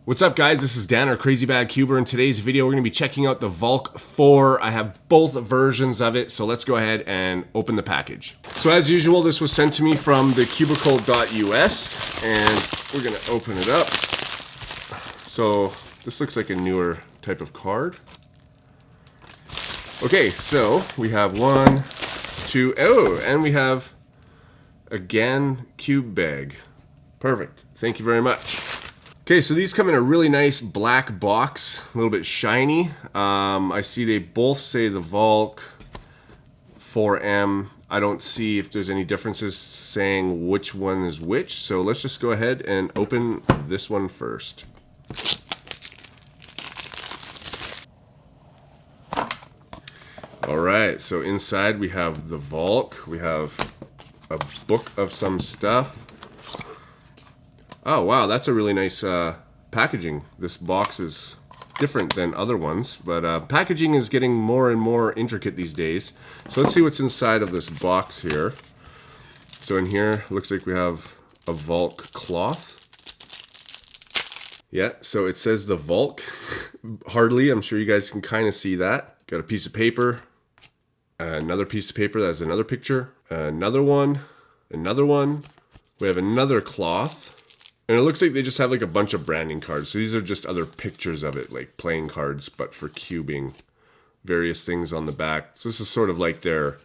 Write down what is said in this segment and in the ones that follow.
What's up guys, this is Dan, our Crazy Bad Cuber. In today's video, we're gonna be checking out the Valk 4. I have both versions of it, so let's go ahead and open the package. So as usual, this was sent to me from the Cubicle.us, and we're gonna open it up. So this looks like a newer type of card. Okay, so we have one, two, oh, and we have, again, cube bag. Perfect, thank you very much. Okay, so these come in a really nice black box, a little bit shiny. I see they both say the Valk 4M. I don't see if there's any differences saying which one is which, so let's just go ahead and open this one first. All right, so inside we have the Valk. We have a book of some stuff. Oh wow, that's a really nice packaging. This box is different than other ones, but packaging is getting more and more intricate these days. So let's see what's inside of this box here. So in here, looks like we have a Valk cloth. Yeah, so it says the Valk. Hardly, I'm sure you guys can kind of see that. Got a piece of paper, another piece of paper that has another picture, another one. We have another cloth. And it looks like they just have like a bunch of branding cards. So these are just other pictures of it, like playing cards, but for cubing. Various things on the back. So this is sort of like their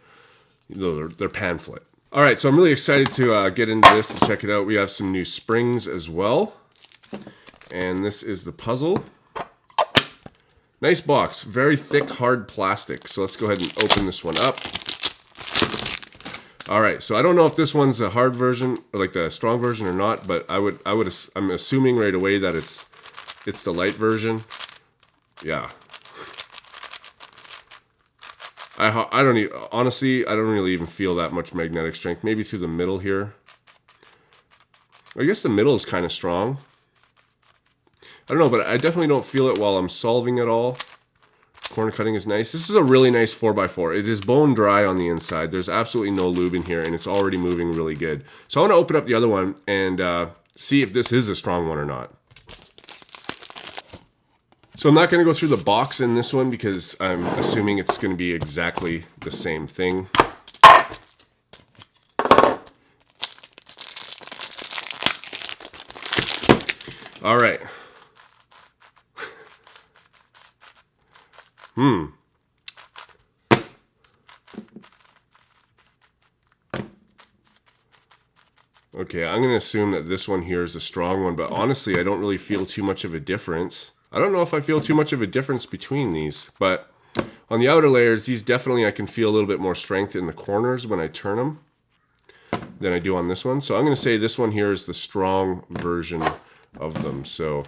pamphlet. All right, so I'm really excited to get into this and check it out. We have some new springs as well. And this is the puzzle. Nice box, very thick, hard plastic. So let's go ahead and open this one up. All right, so I don't know if this one's a hard version, or like the strong version or not, but I'm assuming right away that it's the light version. Yeah. Honestly, I don't really even feel that much magnetic strength. Maybe through the middle here. I guess the middle is kind of strong. I don't know, but I definitely don't feel it while I'm solving it all. Corner cutting is nice. This is a really nice 4x4. It is bone dry on the inside. There's absolutely no lube in here, and it's already moving really good. So I want to open up the other one and see if this is a strong one or not. So I'm not going to go through the box in this one because I'm assuming it's going to be exactly the same thing. All right. Okay, I'm going to assume that this one here is a strong one, but honestly, I don't really feel too much of a difference. I don't know if I feel too much of a difference between these, but on the outer layers, these definitely I can feel a little bit more strength in the corners when I turn them than I do on this one. So I'm going to say this one here is the strong version of them. So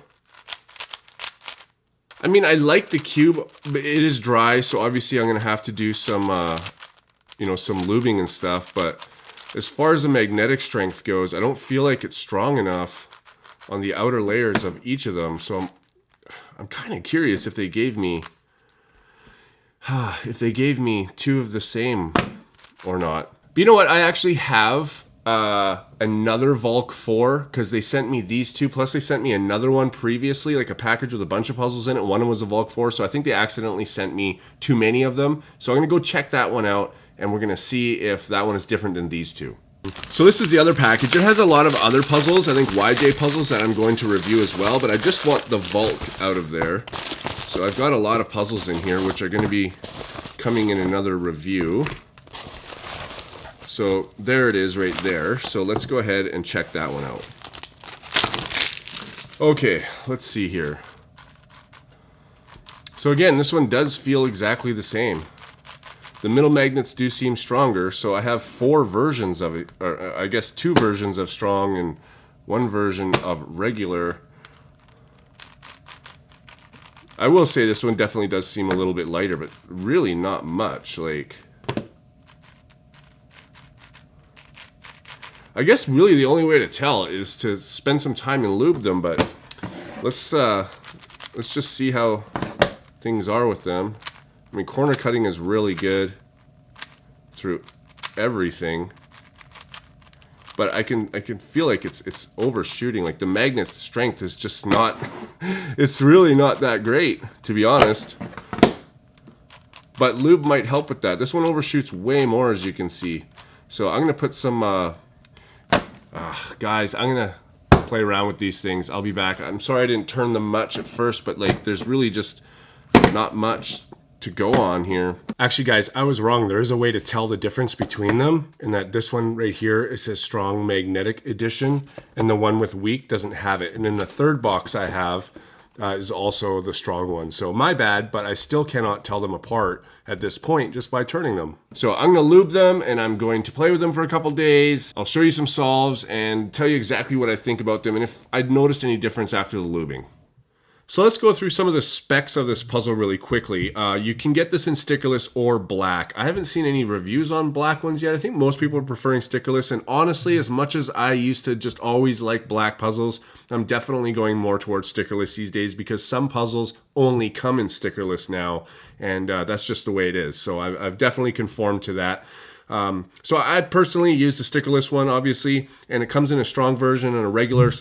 I mean, I like the cube, but it is dry, so obviously I'm going to have to do some, some lubing and stuff, but as far as the magnetic strength goes, I don't feel like it's strong enough on the outer layers of each of them, so I'm kind of curious if they gave me, two of the same or not. But you know what, I actually have another Valk 4 because they sent me these two, plus they sent me another one previously, like a package with a bunch of puzzles in it. One was a Valk 4, so I think they accidentally sent me too many of them. So I'm gonna go check that one out and we're gonna see if that one is different than these two. So this is the other package. It has a lot of other puzzles, I think YJ puzzles that I'm going to review as well, but I just want the Valk out of there. So I've got a lot of puzzles in here which are gonna be coming in another review. So there it is right there. So let's go ahead and check that one out. Okay, let's see here. So again, this one does feel exactly the same. The middle magnets do seem stronger, so I have 4 versions of it, or I guess 2 versions of strong and 1 version of regular. I will say this one definitely does seem a little bit lighter, but really not much. Like, I guess really the only way to tell is to spend some time and lube them, but let's just see how things are with them. I mean, corner cutting is really good through everything. but I can feel like it's overshooting. Like the magnet strength is just not, it's really not that great, to be honest. But lube might help with that. This one overshoots way more, as you can see. So I'm gonna put some, guys, I'm gonna play around with these things. I'll be back. I'm sorry I didn't turn them much at first, but like there's really just not much to go on here. Actually, guys, I was wrong. There is a way to tell the difference between them, and that this one right here, it says strong magnetic edition, and the one with weak doesn't have it. And in the third box I have is also the strong one. So my bad, but I still cannot tell them apart at this point just by turning them. So I'm gonna lube them and I'm going to play with them for a couple days. I'll show you some solves and tell you exactly what I think about them and if I'd noticed any difference after the lubing. So let's go through some of the specs of this puzzle really quickly. You can get this in stickerless or black. I haven't seen any reviews on black ones yet. I think most people are preferring stickerless, and honestly, as much as I used to just always like black puzzles, I'm definitely going more towards stickerless these days because some puzzles only come in stickerless now, and that's just the way it is. So I've definitely conformed to that. So I personally use the stickerless one, obviously, and it comes in a strong version and a regular,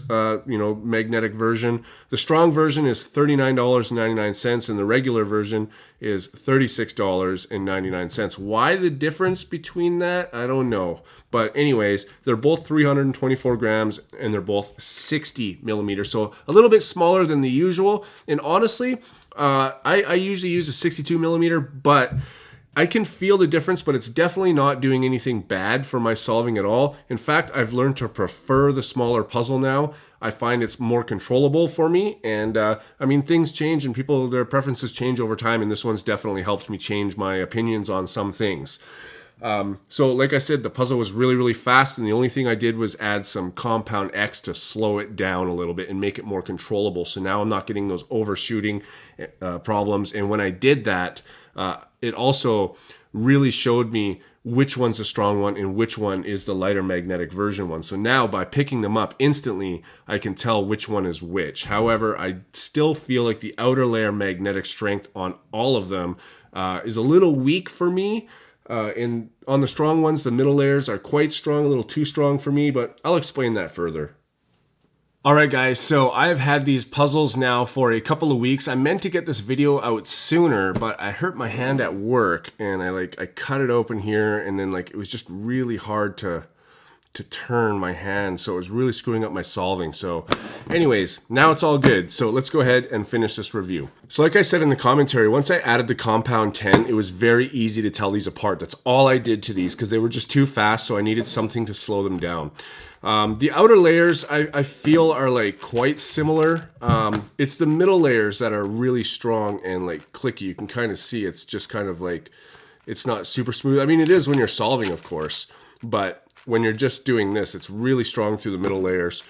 magnetic version. The strong version is $39.99, and the regular version is $36.99. Why the difference between that? I don't know. But anyways, they're both 324 grams, and they're both 60 millimeters, so a little bit smaller than the usual. And honestly, I usually use a 62 millimeter, but I can feel the difference, but it's definitely not doing anything bad for my solving at all. In fact, I've learned to prefer the smaller puzzle now. I find it's more controllable for me, and I mean, things change and their preferences change over time, and this one's definitely helped me change my opinions on some things. So like I said, the puzzle was really, really fast, and the only thing I did was add some compound X to slow it down a little bit and make it more controllable. So now I'm not getting those overshooting problems, and when I did that, it also really showed me which one's the strong one and which one is the lighter magnetic version one. So now by picking them up instantly, I can tell which one is which. However, I still feel like the outer layer magnetic strength on all of them is a little weak for me. And on the strong ones, the middle layers are quite strong, a little too strong for me, but I'll explain that further. Alright guys, so I've had these puzzles now for a couple of weeks. I meant to get this video out sooner, but I hurt my hand at work and I cut it open here, and then it was just really hard to turn my hand, so it was really screwing up my solving. So anyways, now it's all good. So let's go ahead and finish this review. So like I said in the commentary, once I added the compound 10, it was very easy to tell these apart. That's all I did to these because they were just too fast, so I needed something to slow them down. The outer layers I feel are quite similar. It's the middle layers that are really strong and clicky. You can kind of see it's just kind of it's not super smooth. I mean, it is when you're solving, of course, but when you're just doing this, it's really strong through the middle layers.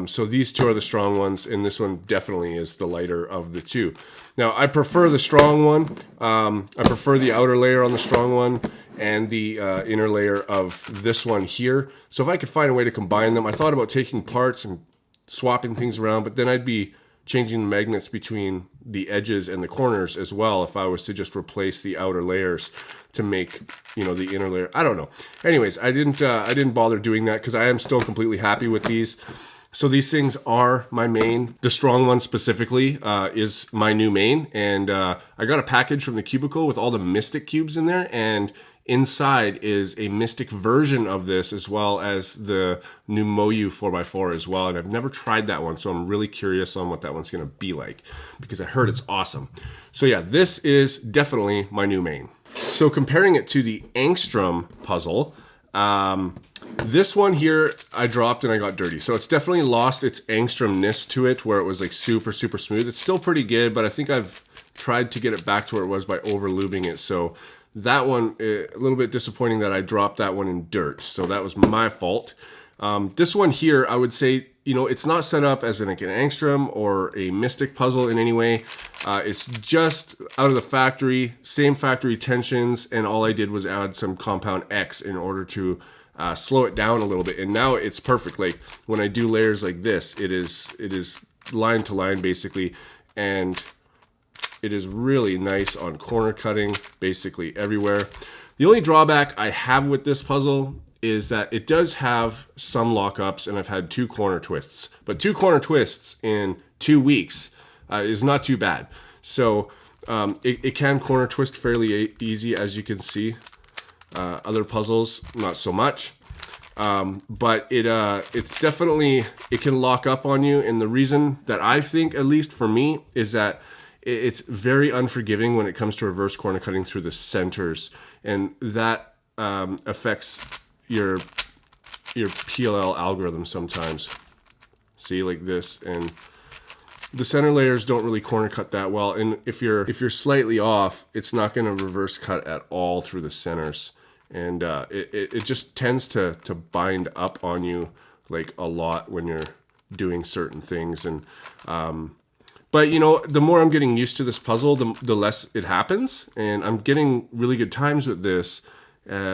So these two are the strong ones, and this one definitely is the lighter of the two. Now, I prefer the strong one. I prefer the outer layer on the strong one and the inner layer of this one here. So if I could find a way to combine them, I thought about taking parts and swapping things around, but then I'd be changing the magnets between the edges and the corners as well if I was to just replace the outer layers to make, the inner layer. I don't know. Anyways, I didn't bother doing that because I am still completely happy with these. So these things are my main. The strong one specifically is my new main, and I got a package from the Cubicle with all the Mystic cubes in there, and inside is a Mystic version of this as well as the new Moyu 4x4 as well, and I've never tried that one, so I'm really curious on what that one's going to be like because I heard it's awesome. So yeah, this is definitely my new main. So comparing it to the Angstrom puzzle, this one here I dropped and I got dirty, so it's definitely lost its Angstrom-ness to it where it was super smooth. It's still pretty good, but I think I've tried to get it back to where it was by over lubing it. So that one, a little bit disappointing that I dropped that one in dirt, so that was my fault. This one here, I would say, it's not set up as an Angstrom or a Mystic puzzle in any way. It's just out of the factory, same factory tensions, and all I did was add some compound X in order to slow it down a little bit, and now it's perfect. When I do layers like this, it is line to line basically, and it is really nice on corner cutting basically everywhere. The only drawback I have with this puzzle is that it does have some lockups, and I've had 2 corner twists. But 2 corner twists in 2 weeks is not too bad. So it can corner twist fairly easy, as you can see. Other puzzles, not so much. But it's definitely, it can lock up on you. And the reason that I think, at least for me, is that it's very unforgiving when it comes to reverse corner cutting through the centers. And that affects your PLL algorithm sometimes. See, like this, and the center layers don't really corner cut that well. And if you're slightly off, it's not going to reverse cut at all through the centers. And it just tends to bind up on you like a lot when you're doing certain things. And but you know, the more I'm getting used to this puzzle, the less it happens, and I'm getting really good times with this.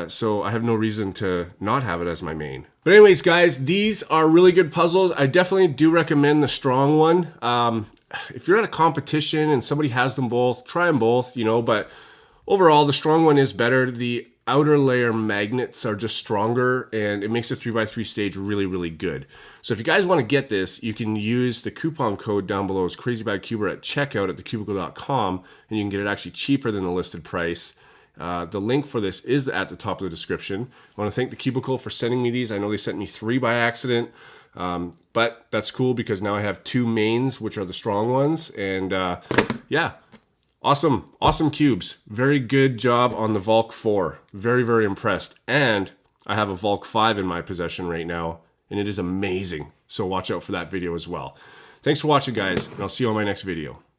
So I have no reason to not have it as my main. But anyways, guys, these are really good puzzles. I definitely do recommend the strong one. If you're at a competition and somebody has them both, try them both, you know, but overall the strong one is better. The outer layer magnets are just stronger, and it makes the 3x3 stage really, really good. So if you guys want to get this, you can use the coupon code down below. It's CrazyBadCuber at checkout at thecubicle.com, and you can get it actually cheaper than the listed price. The link for this is at the top of the description. I want to thank the Cubicle for sending me these. I know they sent me 3 by accident, but that's cool because now I have 2 mains, which are the strong ones. And yeah, awesome cubes. Very good job on the Valk 4. Very, very impressed. And I have a Valk 5 in my possession right now, and it is amazing. So watch out for that video as well. Thanks for watching, guys, and I'll see you on my next video.